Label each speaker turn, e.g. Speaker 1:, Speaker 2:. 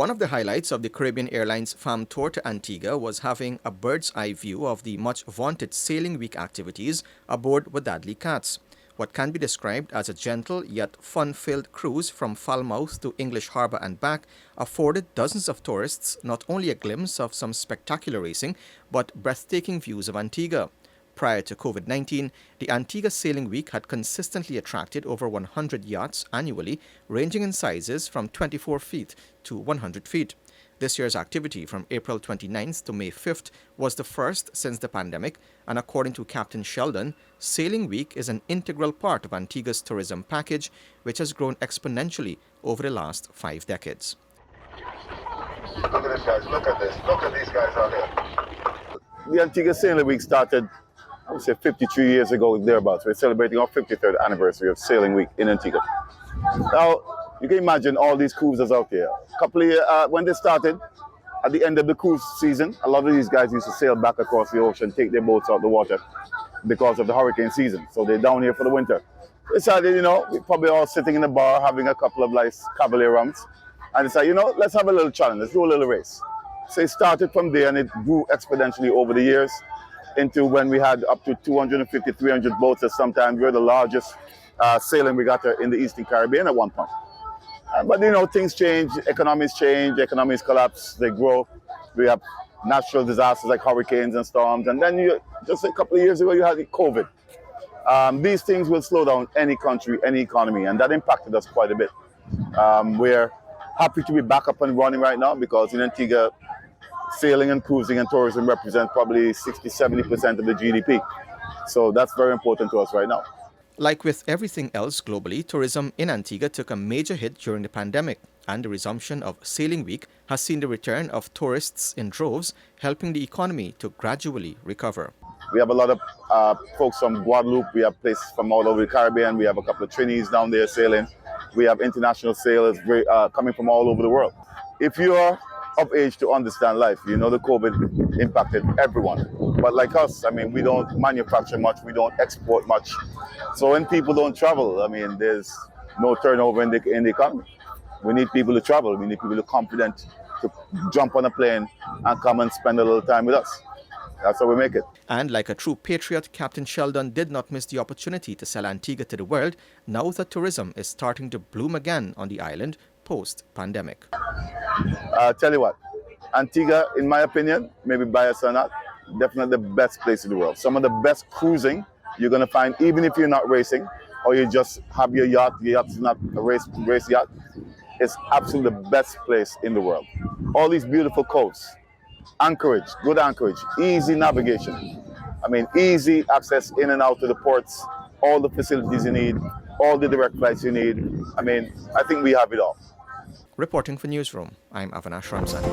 Speaker 1: One of the highlights of the Caribbean Airlines farm tour to Antigua was having a bird's-eye view of the much-vaunted Sailing Week activities aboard Wadadli Cats. What can be described as a gentle yet fun-filled cruise from Falmouth to English Harbour and back afforded dozens of tourists not only a glimpse of some spectacular racing, but breathtaking views of Antigua. Prior to COVID-19, the Antigua Sailing Week had consistently attracted over 100 yachts annually, ranging in sizes from 24 feet to 100 feet. This year's activity from April 29th to May 5th was the first since the pandemic, and according to Captain Sheldon, Sailing Week is an integral part of Antigua's tourism package, which has grown exponentially over the last 5 decades.
Speaker 2: Look at this, guys. Look at this. Look at these guys out here.
Speaker 3: The Antigua Sailing Week started, I would say, 53 years ago, thereabouts. We're celebrating our 53rd anniversary of Sailing Week in Antigua. Now, you can imagine all these cruisers out there. A couple of years, when they started, at the end of the cruise season, a lot of these guys used to sail back across the ocean, take their boats out the water because of the hurricane season. So they're down here for the winter. Decided, we're probably all sitting in the bar having a couple of nice Cavalier rums. And decided, let's have a little challenge, let's do a little race. So it started from there and it grew exponentially over the years into when we had up to 250, 300 boats. Sometimes we're the largest sailing regatta in the Eastern Caribbean at one point. But things change, economies collapse, they grow. We have natural disasters like hurricanes and storms. And then just a couple of years ago, you had COVID. These things will slow down any country, any economy, and that impacted us quite a bit. We're happy to be back up and running right now because in Antigua, sailing and cruising and tourism represent probably 60-70% of the GDP. So that's very important to us right now.
Speaker 1: Like with everything else globally, tourism in Antigua took a major hit during the pandemic, and the resumption of Sailing Week has seen the return of tourists in droves, helping the economy to gradually recover.
Speaker 3: We have a lot of folks from Guadeloupe. We have places from all over the Caribbean. We have a couple of Trinis down there sailing. We have international sailors coming from all over the world. If you're of age to understand life, the COVID impacted everyone. But like us, we don't manufacture much, we don't export much. So when people don't travel, there's no turnover in the economy. We need people to travel, we need people to be confident to jump on a plane and come and spend a little time with us. That's how we make it.
Speaker 1: And like a true patriot, Captain Sheldon did not miss the opportunity to sell Antigua to the world now that tourism is starting to bloom again on the island post-pandemic.
Speaker 3: Tell you what, Antigua, in my opinion, maybe biased or not, definitely the best place in the world. Some of the best cruising you're going to find, even if you're not racing or you just have your yacht's not a race yacht, it's absolutely the best place in the world. All these beautiful coasts, anchorage, good anchorage, easy navigation. Easy access in and out to the ports, all the facilities you need, all the direct flights you need. I think we have it all.
Speaker 1: Reporting for Newsroom, I'm Avenash Ramzan.